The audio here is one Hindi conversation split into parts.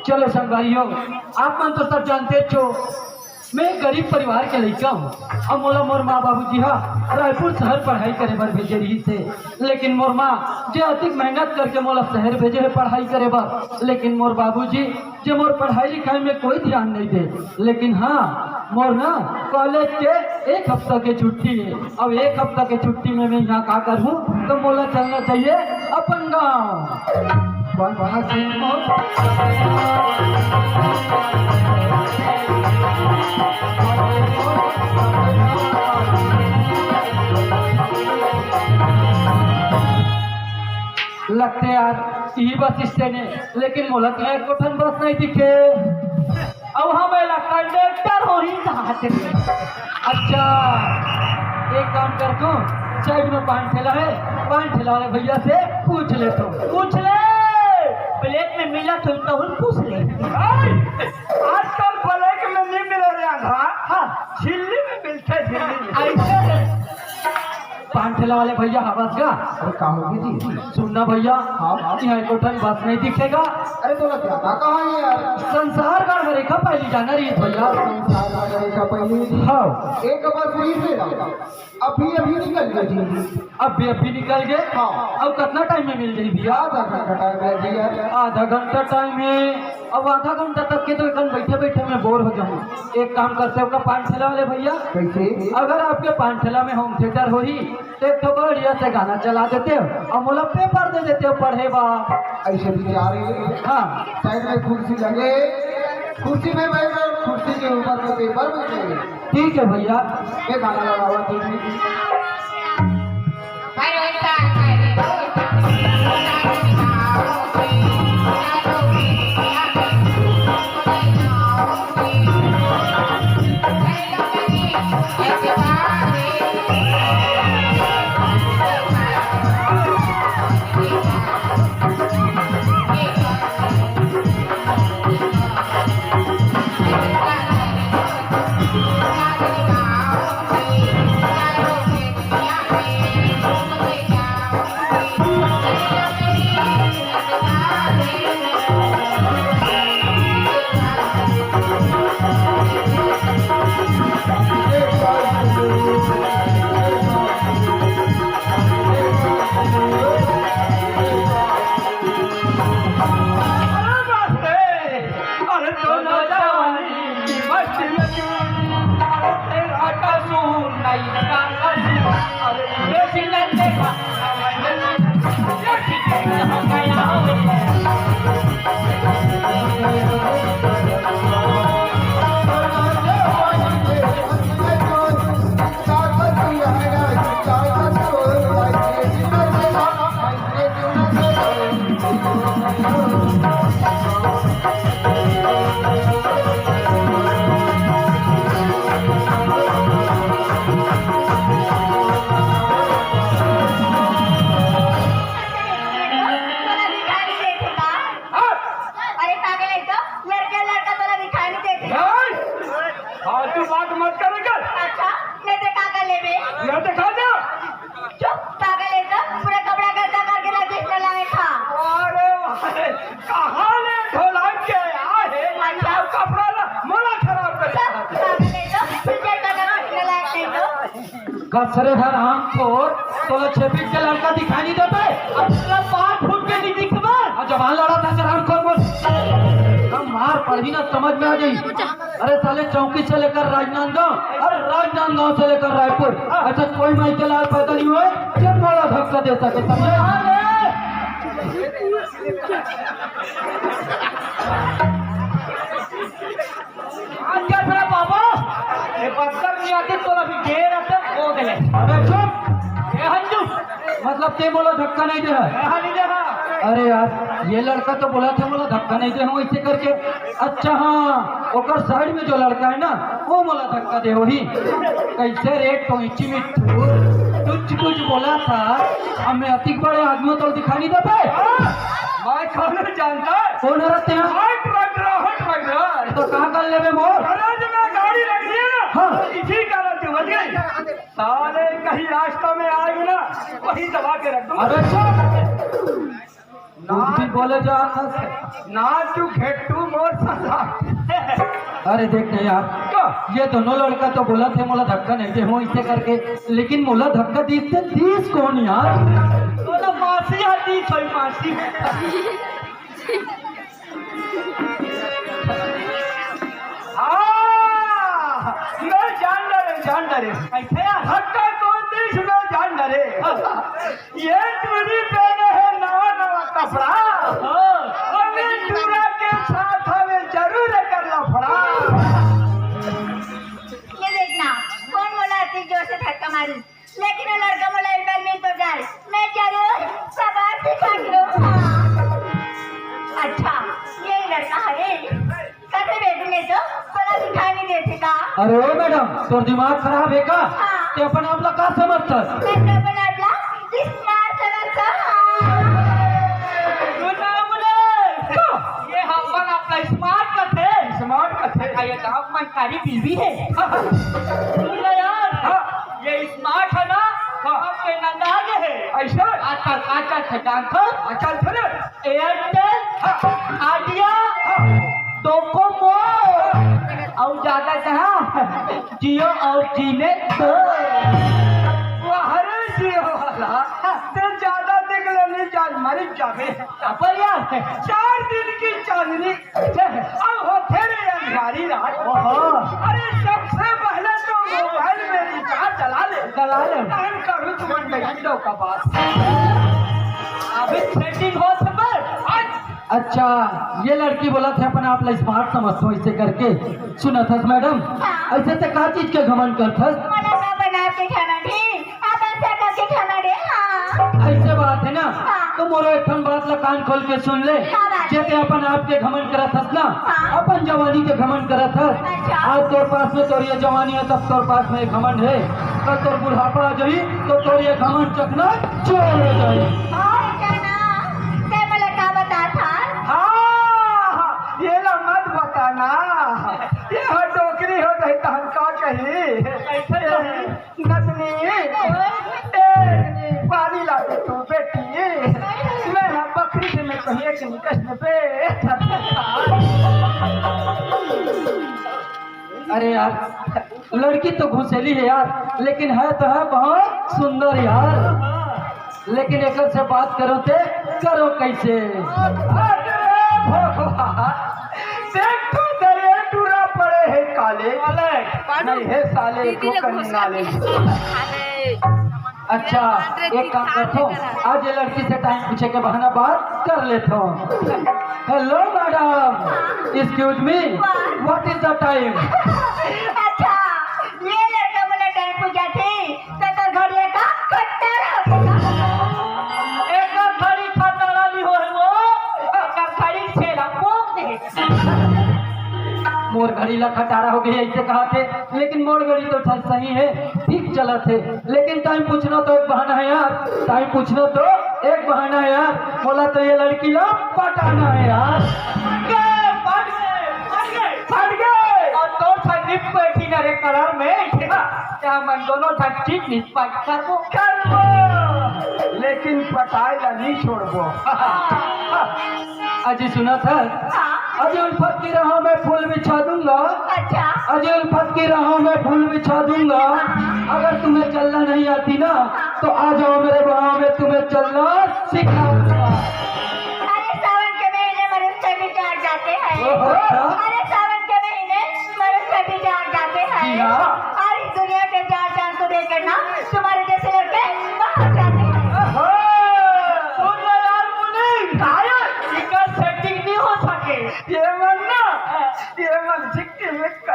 चलो संगवारियों, आप मन तो सब जानते छो मैं एक गरीब परिवार के लड़का हूँ और मोला मोर माँ बाबूजी हाँ रायपुर शहर पढ़ाई करे बर भेजे रही थे। लेकिन मोर माँ जे अधिक मेहनत करके मोला शहर भेजे है पढ़ाई करे बर, लेकिन मोर बाबूजी जे मोर पढ़ाई लिखाई में कोई ध्यान नहीं दे। लेकिन हाँ मोर ना कॉलेज के एक हफ्ता की छुट्टी है। अब एक हफ्ता की छुट्टी में मैं यहाँ का करूँ तो मोला चलना चाहिए अपन गाँव। लगते यार यही बस स्टैंड है, लेकिन मोला तो कोठन बस नहीं दिखे। अब हमें लगता कंडक्टर हो ही चाहते। अच्छा एक काम कर तू, साइड में पान ठेला है, पान ठेला वाले भैया से पूछ ले। तो पूछ ले, प्लेट में मिला तो पूछ ले। आजकल ब्लैक में नहीं मिल रहा हाँ झिल्ली में मिलता है, झिल्ली में। पान ठेला वाले भैया आवाज का अरे कहाँ होगी जी? सुनना भैया, यहाँ कोठन बस नहीं दिखेगा। अरे तो क्या कहाँ है यार? संसार का रेखा पहली जाना रही भैया। संसार का रेखा पहली हाँ एक बस वहीं से अभी निकल गए जी। अभी निकल गए। हाँ अब कितना टाइम में मिल जाए भैया? आधा घंटा टाइम है भैया। आधा घंटा टाइम है। अब आधा घंटा तक के तो एकदम बैठे बैठे मैं बोर हो जाऊँ। एक काम करते हो पान ठेला वाले भैया, कैसे? अगर आपके पान ठेला में होम थिएटर हो ही तो एक तो बढ़िया से गाना चला देते हो और मोला पेपर दे देते हो पढ़े बा। ऐसे विचार हाँ साइड में कुर्सी लगे, कुर्सी में बैठ, कुर्सी के ऊपर में पेपर बचे। ठीक है भैया, ये गाना लगा हुआ ठीक कसरे भर आम फोर तो छेपिक के लड़का दिखाई नहीं देता है। अब 5 फुट के नहीं दिखता और जवान लड़ा था चरान खोल बोल हम मार पड़ी ना समझ में आ गई। अरे साले चौकी से लेकर राजनांदगांव और राजनांदगांव से लेकर रायपुर अच्छा कोई माई के लाल पैदा नहीं हुए जब बड़ा धक्का दे सके समझे। आज क्या था बाबा ये पत्थर नहीं आते तो अभी घेर आते खो गए। मतलब ते बोलो धक्का नहीं दे रहा है। नहीं दे रहा अरे यार ये लड़का तो बोला था मोला धक्का नहीं दे हूँ ऐसे करके। अच्छा हाँ ओकर साइड में जो लड़का है ना वो मोला धक्का दे वही कैसे रेट तो इंची में तुझ कुछ बोला था हमें अति बड़े आदमी तो दिखा नहीं दे मैं कौन जानता है? कौन रहते हैं हट रहा तो कहाँ कर ले मोर गराज में गाड़ी लग रही है ना। हाँ। इसी कारण से बच गई। साले कहीं रास्ता में आएगी ना वही दबा के रख दूंगा। अबे ना भी बोले जा ना तू घेटू मोर साला। अरे देख नहीं यार ये दोनों लड़का तो बोला थे मोला धक्का नहीं दे हूँ इसे करके लेकिन मोला धक्का दीते 30 कौन यार तो मासी आती सोई मासी। मैं जान डरे कैसे धक्का कौन देश में जान डरे। ये दूरी पहने है नवा नवा कपड़ा हमें दूरा के साथ हमें जरूर कर लफड़ा। ये देखना कौन बोला अति जोर से धक्का मारी लेकिन वो लड़का बोला एक बार मिल तो जाए मैं जरूर सवार दिखा दूँ। अच्छा ये लड़का है कैसे बैठूंगे तो बड़ा दिखाई नहीं देते का। अरे ओ मैडम तोर दिमाग खराब है का ते अपन आप का समझता मैं तो बोला स्मार्ट लड़का। ये अपन अपना स्मार्ट का थे ये गाँव में कारी बीवी है। यार ये स्मार्ट है ना आपके नंदाज है ऐसा आजकल एयरटेल आइडिया डोकोमो और ज्यादा कहा जियो और जीने तो हरे जियो वाला ते ज्यादा देख लेनी जान मरी जावे पर यार 4 दिन की चांदनी अब होते रे अंधारी रात। अरे सबसे पहले तो मोबाइल में रिचार्ज चला ले टाइम का रुच बन गई का बात अभी सेटिंग हो सब। अच्छा ये लड़की बोला था अपन आप स्मार्ट समझते हो इसे करके सुना था मैडम ऐसे से का चीज के घमंड करता मला का बना के खाना दे आप ऐसा करके खाना दे। हाँ ऐसे बात है ना तो मोरो एक बात ला कान खोल के सुन ले जैसे अपन आपके घमंड करा था ना अपन जवानी के घमंड करा था आज तोर पास में तोर ये जवानी है तब तोर पास में घमंड है कल तोर बुढ़ापा आ जाई तो तोर ये घमंड चकना चोर हो जाए। और जाना ते मला का बता था। हाँ ये ला मत बताना ये डोकरी हो गई तो हम का कही नतनी पानी ला दे तू बेटी मैं ना बकरी से मैं कहीं एक निकल पे। अरे यार लड़की तो घुसेली है यार लेकिन है तो है बहुत सुंदर यार लेकिन एक से बात करो ते करो कैसे। देख तो तेरे टूरा पड़े है काले नहीं है साले को करने वाले। अच्छा एक काम करता हूँ आज ये लड़की से टाइम पूछे के बहाना बात कर लेता हूँ। Hello madam excuse me what is the time. अच्छा ये लड़का बोला टाइम पूछा थी तो घड़िया का कट्टर एक घड़ी खतराली हो वो एक घड़ी से पोक दे मोर घड़ी ला खटारा हो गई ऐसे कहा थे लेकिन मोर घड़ी तो सही है ठीक चला थे लेकिन टाइम पूछना तो एक बहाना है यार टाइम पूछना तो एक बहाना है यार बोला तो ये लड़की ला पटाना है यार। फट गए और तो संदीप बैठी ना रे कलर में क्या मन दोनों ठीक निष्पक्ष करबो लेकिन पटाई ला नहीं छोड़बो। अजी सुना था अजी उल्फत की राहों में फूल बिछा दूंगा। अच्छा अजी उल्फत की राहों में फूल बिछा दूंगा अगर तुम्हें चलना नहीं आती ना तो आ जाओ मेरे बाहों में तुम्हें चलना सिखा दूंगा। अरे सावन के महीने मनुष्य भी जाग जाते हैं। अरे सावन के महीने मनुष्य भी जाग जाते हैं और इस दुनिया के चार चांद को देखकर ना तुम्हारे जैसे लड़के बाहर जाते हैं। सेटिंग नहीं हो सके ये मन झिक्की मिक्का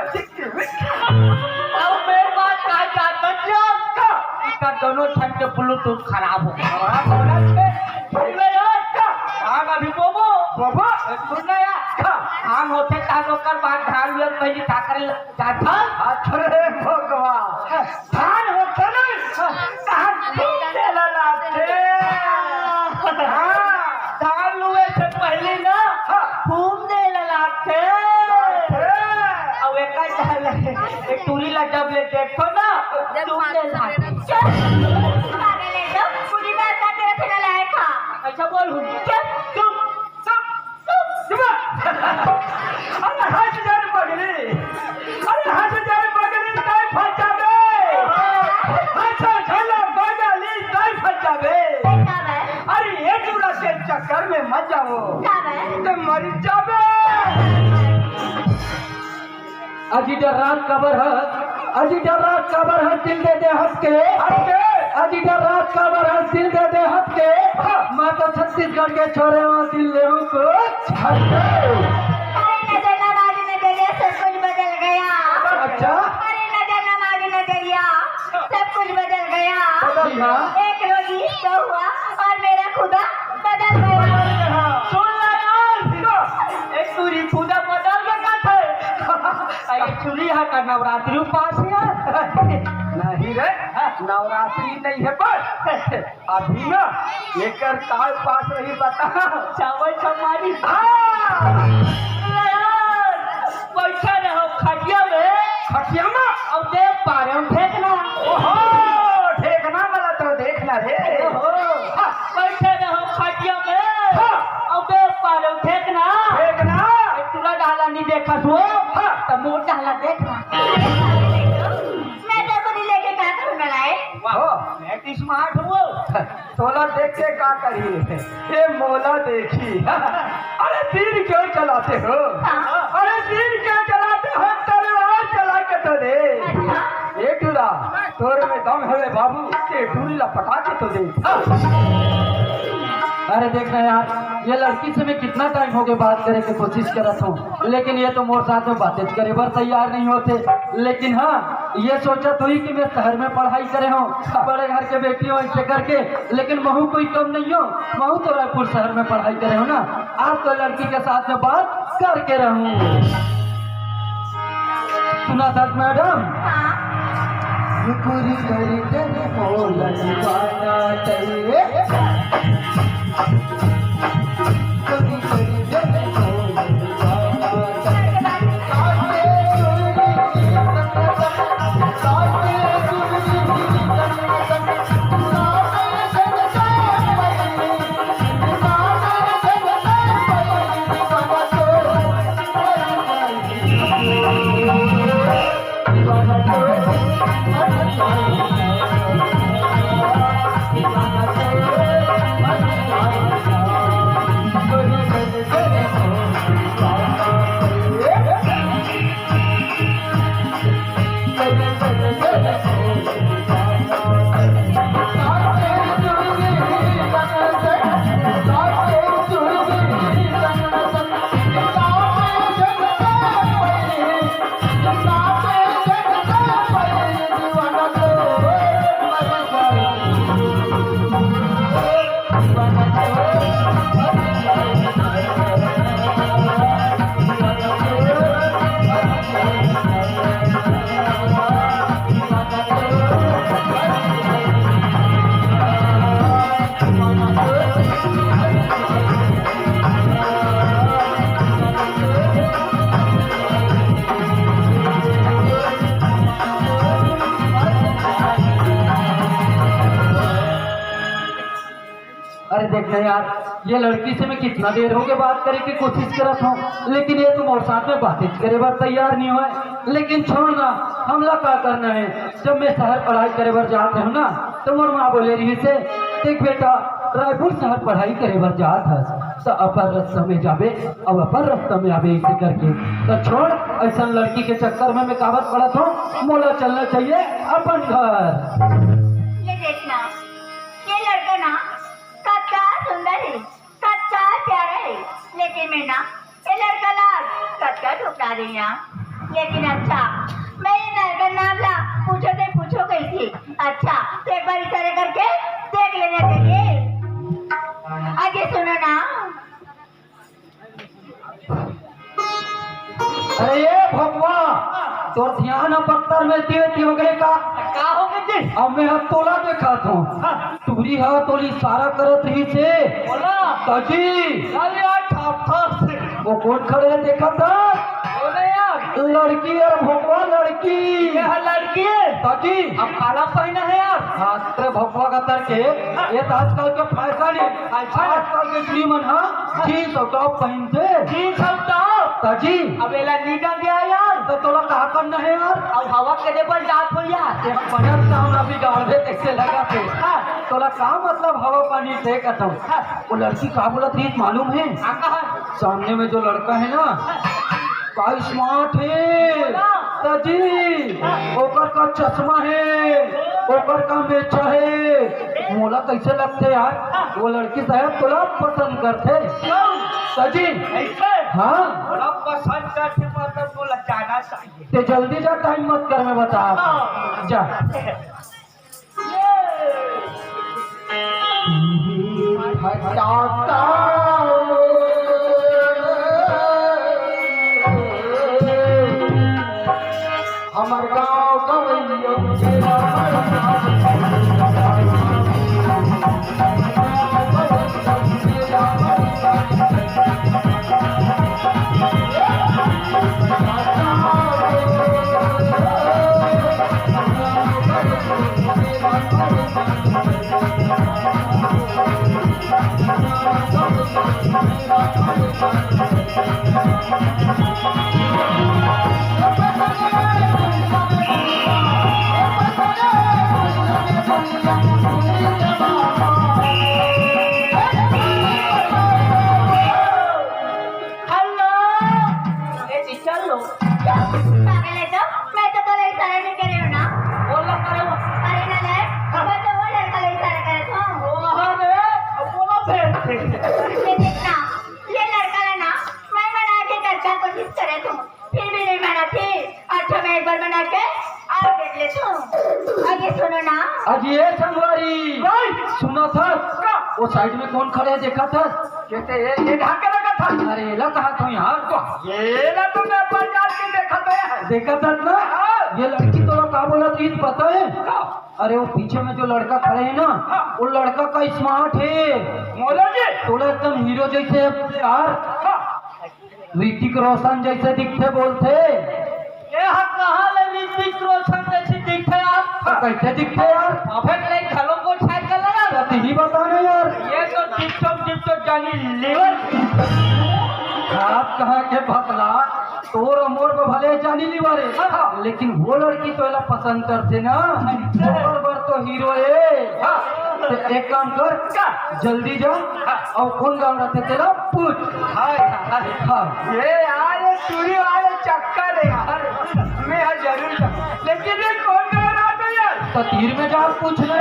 अब मेरे बात का जाता का दोनों ठंडे ब्लूटूथ खराब हो गया बाबा सुनना यार हम होते का लोकर बात धान में पहली ठाकर जाता अरे भगवान धान होते ना धान ले लाते धान लुए से पहले ना फूम दे लाते अब एक का चाल एक टूली ला जब ले देखो ना तुम ले लाते पागल है तो पूरी बात का तेरे से लायक था अच्छा बोल हूँ तुम अरे हजार बगली काय फंसावे अच्छा चलो बगली काय फंसावे अरे एक जुड़ा के चक्कर में मत जाओ तो मर जावे अजी रात कबर है अजी रात कबर है दिल दे दे हट के अजी रात कबर है दिल दे दे हट के मैं तो छत्तीसगढ़ के छोरे हूँ दिल ले हूँ कुछ अरे नजर नमाज़ी नजरिया सब कुछ बदल गया अच्छा अरे नजर नमाज़ी नजरिया सब कुछ बदल गया एक रोज इश्क हुआ और मेरा खुदा बदल गया सुन ले यार एक तुरी खुदा बदल के का थे ये चुरी है का नवरात्रि पास है नहीं रे नवरात्रि नहीं है पर अभी ना लेकर काल पास रही बता चावल चमारी पैसा न हो खटिया में अब देख पा रहे हम फेंकना ओहो फेंकना वाला तो देखना रे पैसा न हो खटिया में अब देख पा रहे हम फेंकना तुला डाला नहीं देखा तू तो मोट डाला देखना मैं तो खुद ही लेके क्या करूँगा लाए मैं स्मार्ट हूँ सोलह देख के क्या करी ये मोला देखी अरे तीर क्यों चलाते हो अरे तीर क्यों चलाते हो तलवार चला के तो दे ये टूरा तोरे में दम है बाबू ये टूरी लपटा के तो दे अरे देखना यार ये लड़की से मैं कितना टाइम हो गया बात करे की कोशिश करत हूँ लेकिन ये तो मोर साथ में बातें करे बर तैयार नहीं होते लेकिन हाँ ये सोचा तो ही कि मैं शहर में पढ़ाई करे हूँ बड़े घर के बेटी हूँ ऐसे करके लेकिन महू कोई कम नहीं हो महू तो रायपुर शहर में पढ़ाई करे हो ना आज तो लड़की के साथ में बात करके रहूँ सुना था मैडम पूरी अरे देखना यार ये लड़की से मैं कितना देर हो गया बात करे की कोशिश करत हूँ लेकिन ये तुम और साथ में बातें करे बार तैयार नहीं हुए लेकिन छोड़ना हमला क्या करना है जब मैं शहर पढ़ाई करे बार जाते हूँ ना तो मोर माँ बोले रही से देख बेटा रायपुर शहर पढ़ाई करे बार जात है तो अपर रास्ता में जाबे अब अपर रास्ता में आवे इसे करके तो छोड़ ऐसा लड़की के चक्कर में मैं कावत पड़त हूँ मोला चलना चाहिए अपन घर। ये देखना ये लड़का ना कच्चा सुंदर है कच्चा प्यारा है लेकिन मैं ना ये लड़का लाल कच्चा ठुकरा रही ना लेकिन अच्छा मैं ये लड़का नाम ला पूछो कैसी अच्छा तो एक बार इशारे करके देख लेना चाहिए आगे सुनो ना अरे ये भगवा तोर ध्यान पत्थर में तीर हो गए का हो गए जी? अब मैं अब तोला देखा था तूरी है तो इशारा करत रही से बोला ताजी अरे यार ठापा से वो कौन खड़े है देखा था बोले यार लड़की है भगवा लड़की यह लड़की है ताजी अब काला पहना है यार शास्त्र भगवा का करके ये तो आजकल के फैशन है आजकल के श्रीमन हाँ जीन्स और टॉप पहनते जी सकता ताजी अब एला नीचा गया यार तो तोला कहा करना है यार अब हवा करे पर जात हो यार ये बनत काम अभी गाँव में कैसे लगा थे तोला का मतलब हवा पानी थे कथम वो लड़की का बोला थी मालूम है सामने में जो लड़का है ना का स्मार्ट है ताजी ओकर का चश्मा है ओकर का मेचा है मोला कैसे लगते यार वो लड़की शायद तोला पसंद करते ताजी ऐसे हाँ बड़ा पसंद करते मतलब बोला जाना चाहिए ते जल्दी जा टाइम मत कर मैं बता जा हमार गाँव गवैया चलो पागल है तो मैं तो तोला इशारा नहीं कर रही हूँ ना बोला करे अरे ना ले मैं तो वो लड़का ले इशारा कर रहा हूँ वहाँ रे अब बोला भेज ये देखना ये लड़का है ना मैं बना के करने की कोशिश कर रही हूँ फिर भी नहीं बना थी अच्छा मैं एक बार बना के और देख लेती हूँ आगे सुनो ना आज ये संगवारी सुना था वो साइड में कौन खड़े है देखा था कहते ये ढाके लगा था अरे ला कहा था यार ये ना तुमने पर जाल के देखा तो है देखा था ना ये लड़की तो का बोला थी पता है अरे वो पीछे में जो लड़का खड़े है ना वो लड़का का स्मार्ट है मोला जी थोड़ा एकदम हीरो जैसे यार ऋतिक रोशन जैसे दिखते बोलते ये कहाँ ले ऋतिक रोशन जैसे दिखते यार तो कैसे दिखते यार अबे ले घरों को छाट कर लगा ही बताना यार ये तो टिप जानी लेवर आप कहा के भकला तोर मोर पे भले जानी लिवारे लेकिन वो लड़की तो एला पसंद करते ना बराबर तो हीरो है तो एक काम कर जल्दी जा और कौन गाँव रहते तेरा पूछ हाँ ये यार ये चूड़ी वाले चक्कर है यार मैं यहाँ जरूर जाऊँ लेकिन ये कौन गाँव रहा था यार तो तीर में जा पूछ ले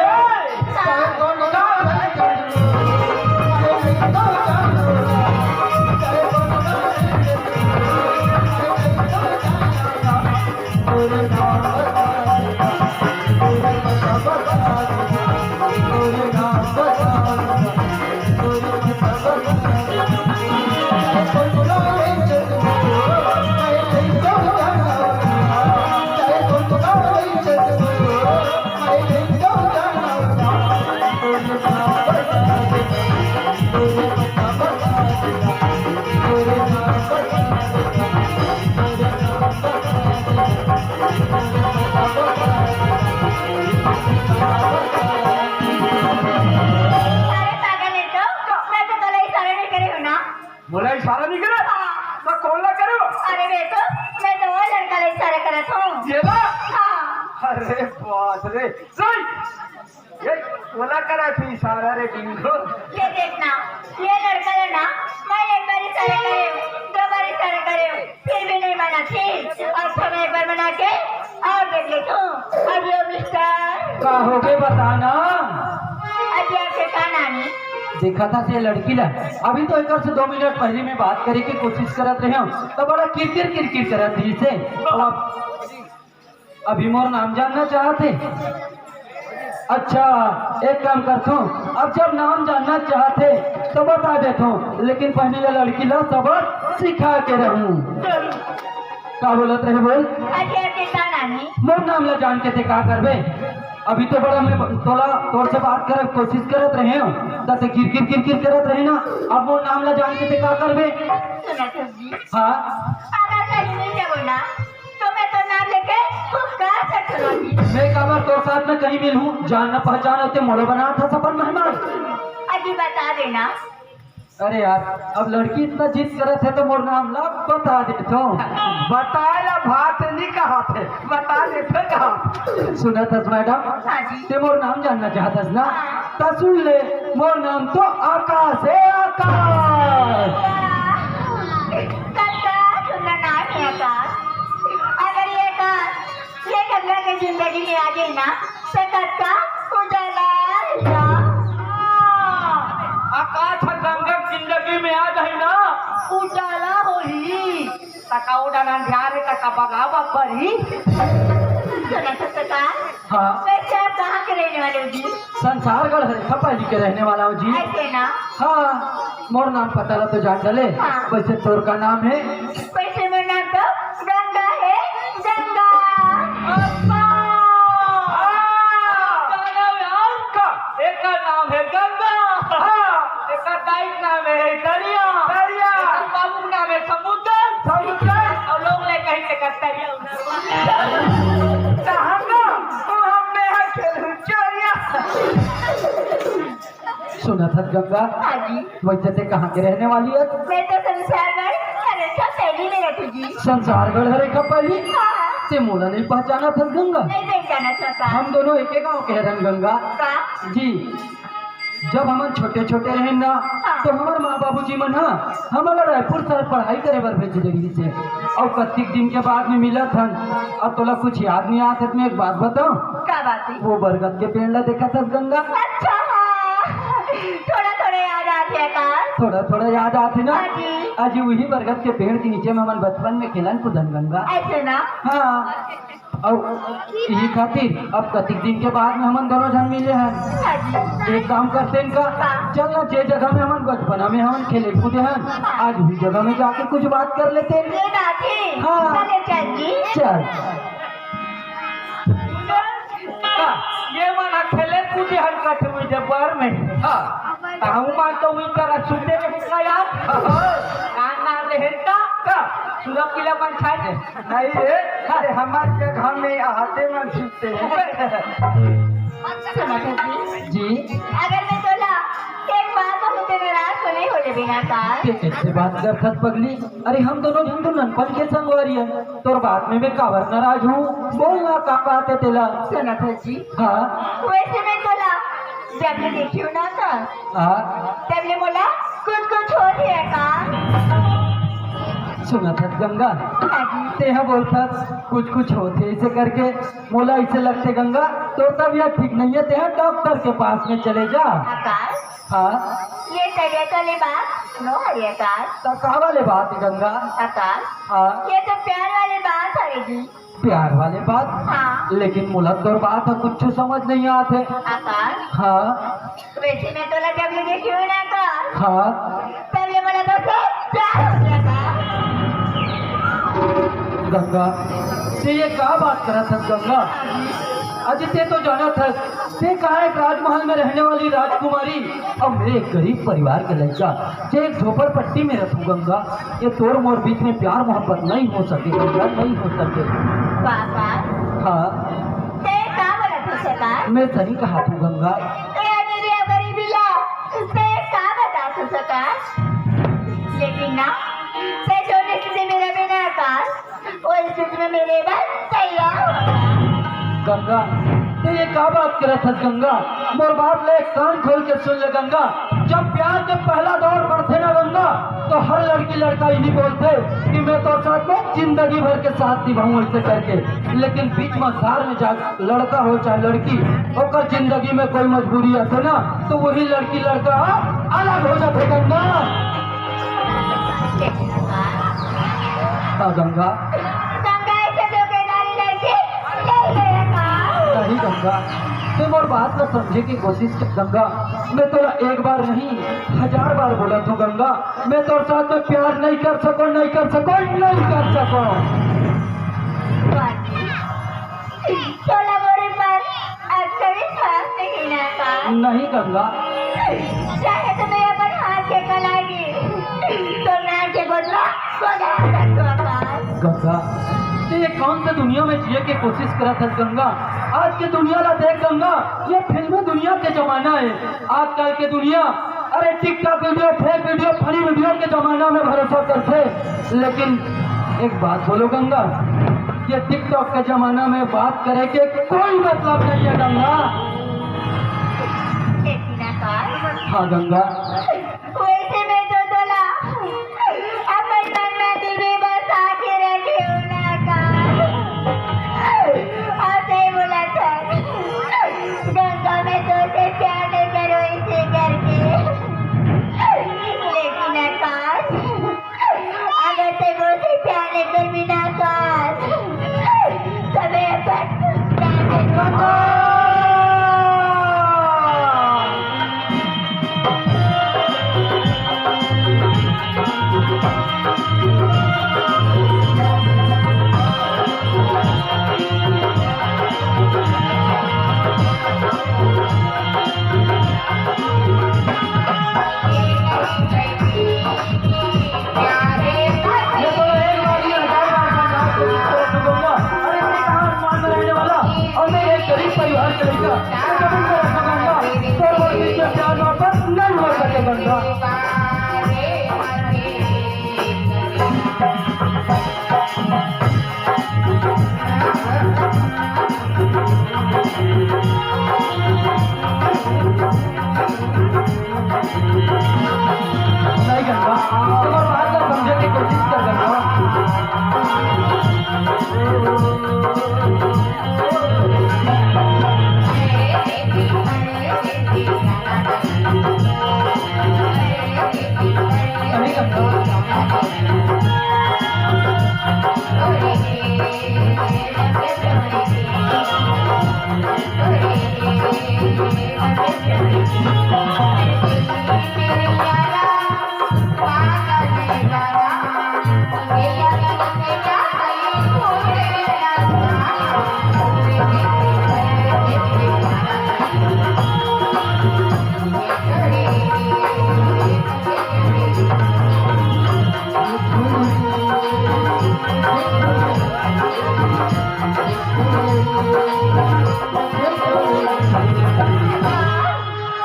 बोला इशारा नहीं करे तो कौन ला करे वो? अरे देखो मैं तो वो लड़का ले इशारा कर रहा हूँ ये ना हाँ अरे बात रे सही ये बोला करा थी इशारा रे डिंगो ये देखना ये लड़का है ना मैं एक बार इशारा करे हूँ दो बार इशारा करे हूँ फिर भी नहीं बना थी अच्छा मैं एक बार बना के और देख लेती हूँ अभी ओ मिस्टर का हो गए बताना अभी आपके कहा नानी देखा था से लड़की ला अभी तो एक से 2 मिनट पहले में बात करे की कोशिश करत रहे हूँ तो बड़ा किरकिर करत रही से अभी मोर नाम जानना चाहते अच्छा एक काम करता हूँ अब जब नाम जानना चाहते तो बता देता हूँ लेकिन पहले ये लड़की ला सबक सिखा के रहूँ का बोलत रहे बोल? अजय के नानी मोर नाम ला जान के ते का करबे? अभी तो बड़ा मैं तोला तोर से बात करे कोशिश करत रहे हो तते किर करत रहे ना। अब मोर नाम ला जान के ते का करबे? सुना जी, हाँ अगर कहीं नहीं जाओ ना तो मैं तो नाम लेके पुकार सकता जी। मैं का बार तोर साथ में कहीं मिलूं जानना पहचान होते मोलो बना था सफर मेहमान। अजी बता देना। अरे यार अब लड़की इतना जिद करत है तो मोर नाम ला बता दे तो। बताया बात नहीं कहा थे, बता देते कहा। सुनत हस मैडम? हाँ जी। ते मोर नाम जानना चाहतस ना? तो सुन ले, मोर नाम तो आकाश है, आकाश। सुनना नाम है आकाश। अगर ये गंगा की जिंदगी में आ गई ना तो कक्का उजाला आकाश गंगा जिंदगी में आ गई ना उजाला हो ही तका उड़ाना ध्यान तका बगावा परी। सुना सकता। हाँ वैसे आप कहाँ के रहने वाले हो जी? संसारगढ़ है खपाली के रहने वाला हूँ जी। ऐसे ना? हाँ मोर नाम पता ला तो जान डले। हाँ। वैसे तोर का नाम है? वैसे मेरा नाम तो गंगा है, गंगा। एक का नाम है गंगा, एक का दाइक नाम है दरिया, दरिया बाबू का नाम है समुद्र, समुद्र और लोग ले कहीं के करता है हमने है चोरिया। सुना था गंगा? हाँ जी। वैसे ते कहाँ के रहने वाली है? मैं तो संसार में हमेशा पहली में रहती जी। संसारगढ़ है खपाली हाँ। से मोला नहीं पहचाना था गंगा? नहीं पहचाना चाहता। हम दोनों एक ही गाँव के हैं गंगा का? जी। जब हम छोटे छोटे रहे ना तो हमारे माँ बाबू जी मन हमारा रायपुर शहर पढ़ाई करे बर भेज दिल्ली से और कत्तिक दिन के बाद में मिला था। अब तोला कुछ याद नहीं आता तो मैं एक बात बताऊं? क्या बात है? वो बरगद के पेड़ ला देखा था गंगा? अच्छा हाँ। थोड़ा थोड़ा याद आते हैं का? थोड़ा थोड़ा याद आते ना। हाँ जी। आज वही बरगद के पेड़ के नीचे में हमारे बचपन में खेलन कूदन गंगा। ऐसे ना? हाँ और यही खातिर अब कतिक दिन के बाद में हम दोनों जन मिले हैं। हाँ जी। एक काम करते हैं का चलना जे जगह में हम बचपना में हम खेले कूदे हैं आज भी जगह में जाके कुछ बात कर लेते हैं। ये बात है। हाँ। चले चल जी। चल ये माना खेले कूदे हरकत हुई जब बार में हम मान तो हुई करा सुनते में यार काना रहता का सुना किला पंचायत नहीं रे अरे हमारे जगह में आते में सुनते हैं। सुना जी। जी अगर मैं तोला एक बात कहूँ तो नाराज तो नहीं हो जाए ना का? कैसे बात कर खत पगली? अरे हम दोनों जन तो ननपन के संगवारी है तोर बात में मैं काबर नाराज हूँ? बोलना का बात है तेला? सुना जी। हाँ वैसे मैं तोला जब मैं देखी हूँ ना का हाँ तब ने बोला कुछ हो रही है का? सुना था गंगा? हाँ जी। ते है बोलता कुछ होते ऐसे करके मोला ऐसे लगते गंगा तो तबियत ठीक नहीं है ते डॉक्टर के पास में चले जा। आकाश हाँ ये तबियत वाली बात नो हरी आकाश। तो कहा वाले बात है गंगा? आकाश हाँ ये तो प्यार वाली बात है जी। प्यार वाले बात? हाँ। लेकिन मुलक दौर बात है कुछ समझ नहीं आते। आकाश हाँ वैसे मैं तोला जब ले देखी हूँ ना का हाँ तब ने बोला तो प्यार हो गया का? गंगा ते ये क्या बात करा था गंगा? अजय ते तो जाना था ते कहा एक राजमहल में रहने वाली राजकुमारी और मेरे एक गरीब परिवार के लड़का जे एक झोपड़पट्टी में रहूं गंगा। ये तोड़ मोर बीच में प्यार मोहब्बत नहीं हो सके गंगा, नहीं हो सके। पापा हाँ ते का बोला तू सरकार? मैं सही कहा तू गंगा। ए मेरी गरीबी ला ते का बता तू सरकार? लेकिन ना ते जो स्थिति में रहे ना आकाश वो स्थिति में मेरे बस तैयार हो गया। गंगा तो ये क्या बात करे था गंगा? मोर बात ले कान खोल के सुन ले गंगा। जब प्यार के पहला दौर बढ़ते ना गंगा तो हर लड़की लड़का यही बोलते कि मैं तो साथ में जिंदगी भर के साथ निभाऊं ऐसे करके। लेकिन बीच में सार में जा लड़का हो चाहे लड़की होकर जिंदगी में कोई मजबूरी आते ना तो वही लड़की लड़का अलग हो जाते गंगा। हाँ गंगा नहीं गंगा तुम और बात को समझे की कोशिश कर गंगा। मैं तोरा एक बार नहीं 1000 बार बोला तू गंगा मैं तोर साथ में प्यार नहीं कर सको नहीं कर सको नहीं कर सको। सोलह बोरी पर आपका विश्वास नहीं ना का नहीं गंगा, चाहे तो मैं अपन हाथ के कलाएगी तो नाम के बदला खुदा रखो आकाश गंगा तो ये कौन सा दुनिया में जिए के कोशिश करा था गंगा। आज के दुनिया ला देख गंगा, ये फिल्मी दुनिया के जमाना है। आजकल के दुनिया अरे TikTok video, fake video, funny video के जमाना में भरोसा करते। लेकिन एक बात बोलो गंगा, ये टिकटॉक के जमाना में बात करे के कोई मतलब नहीं है गंगा। लेकिन आकाश हाँ गंगा, वैसे मैं तो तोला अपन मन में दिव्य बसा के रखी हूँ ना आकाश। और सही बोला था गंगा में तो से प्यार नहीं करो इसे करके। लेकिन आकाश अगर से वो से प्यार नहीं कर बिना आकाश तबे अपन परिवार के लड़का प्यार वापस नहीं हो सके गंगा। नहीं गंगा, तुम बात को समझने की कोशिश कर गंगा। नहीं गंगा,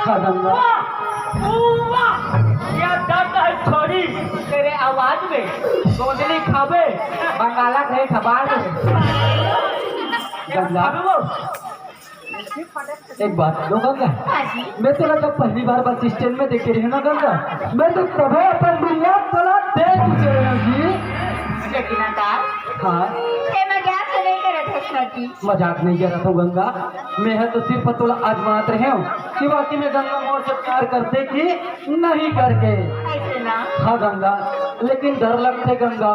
हाँ गंगा, क्या दर्द है छोरी तेरे आवाज में। गोदली खाबे बंगाला गए खबार में गंगा एक बात लो गंगा, हाँ जी मैं तो लगा पहली बार बस स्टैंड में देखे रही ना गंगा, मैं तो तबे अपन दुनिया थोड़ा देख चुके हैं जी। लेकिन आकाश हाँ ये मजाक तो नहीं कर रहा था छोटी। मजाक नहीं कर रहा था गंगा, मैं है तो सिर्फ तोला आजमात रहे हूँ कि बाकी में गंगा मोर से प्यार करते कि नहीं करके। ऐसे ना हाँ गंगा, लेकिन डर लगते गंगा,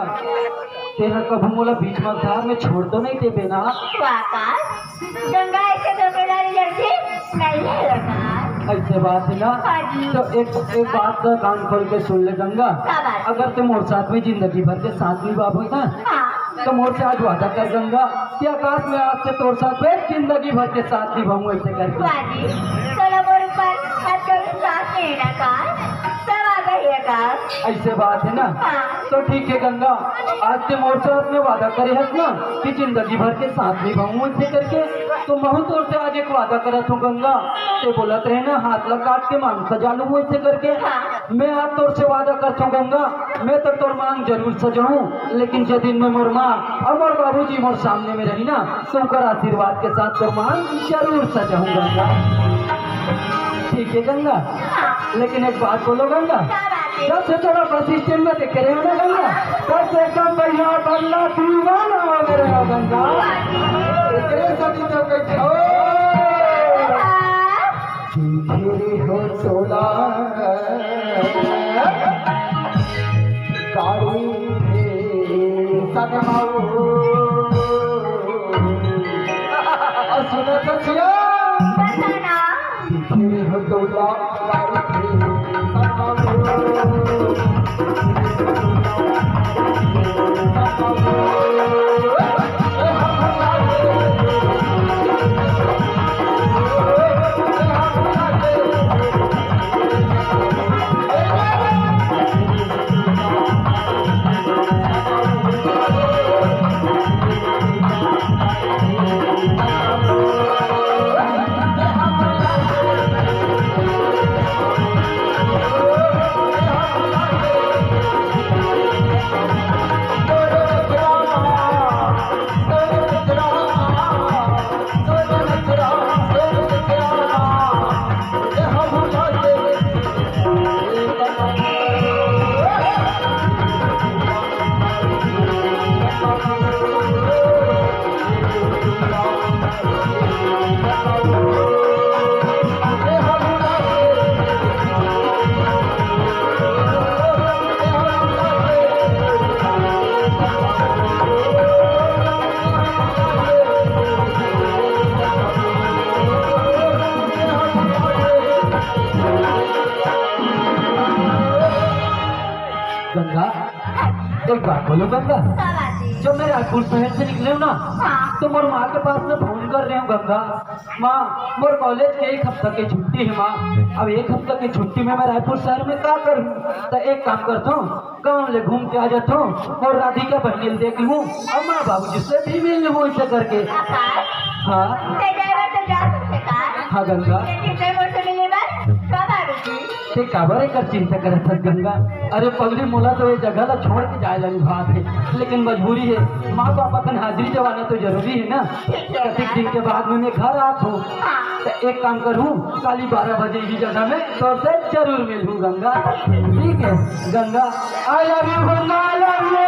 तेरा कभी मोला बीच में धार में छोड़ तो नहीं दे बेना। तो आकाश गंगा ऐसे धोखेधारी लड़की नहीं है आकाश। ऐसे बात है ना, हाँ जी। तो एक बात का कान खोल के सुन ले गंगा, क्या बात? अगर तुम मोर साथ में जिंदगी भर के साथ निभाओ ना हाँ तो मोर से आज वादा कर गंगा कि आकाश में आज से तोर साथ में जिंदगी भर के साथ निभाऊं ऐसे करके। बाजी सोलह बोर पर आपका विश्वास नहीं है आकाश। सब आ गई आकाश। ऐसे बात है ना, हाँ तो ठीक है गंगा, आज से मोर साथ में वादा करे है ना कि जिंदगी भर के साथ निभाऊं ऐसे करके। तो महू तोर से आज एक वादा करत हूँ गंगा, ते बोलत रहे ना हाथ लग काट के मांग सजा लूँ ऐसे करके। हाँ। मैं आज तोर से वादा करता हूँ गंगा, मैं तो तोर मांग जरूर सजाऊं, लेकिन जब दिन में मोर माँ और मोर बाबूजी मोर सामने में रही ना तो उनका आशीर्वाद के साथ तोर मांग जरूर सजाऊं गंगा। ठीक है गंगा, हाँ लेकिन एक बात बोलो गंगा, क्या बात है? जब से थोड़ा बस स्टैंड में देखे रहे हो ना गंगा, तब से कम बढ़िया बल्ला दीवाना हो गए हो गंगा। एकरे सदी तो कहते हो हाँ झिझिरी हो चोला गाड़ी सदमाओ सुनो तो छिया बताना झिझिरी हो चोला गाड़ी सदमाओ गंगा एक बात बोलो गंगा, जब मैं रायपुर शहर से निकले हूँ ना तो मोर माँ के पास में फोन कर रहे हूँ गंगा, माँ मोर कॉलेज के 1 हफ्ता की छुट्टी है माँ, अब 1 हफ्ता की छुट्टी में मैं रायपुर शहर में क्या करूँ? तो एक काम करता हूँ, गाँव ले घूम के आ जाता हूँ और राधिका बहनी देख लूँ और माँ बाबू से भी मिल लूँ ऐसे करके। हाँ हाँ गंगा, ते काबर कर चिंता करत हस गंगा? अरे पगली मोला तो ये जगह ला छोड़ के जाए लगी बात है, लेकिन मजबूरी है, माँ पापा का हाजिरी जवाना तो जरूरी है ना। कतिक दिन के बाद में मैं घर आत हूँ, तो एक काम करूँ, काली 12 बजे की जगह में तो से जरूर मिलूँ गंगा। ठीक है Ganga, I love you Ganga, I love you.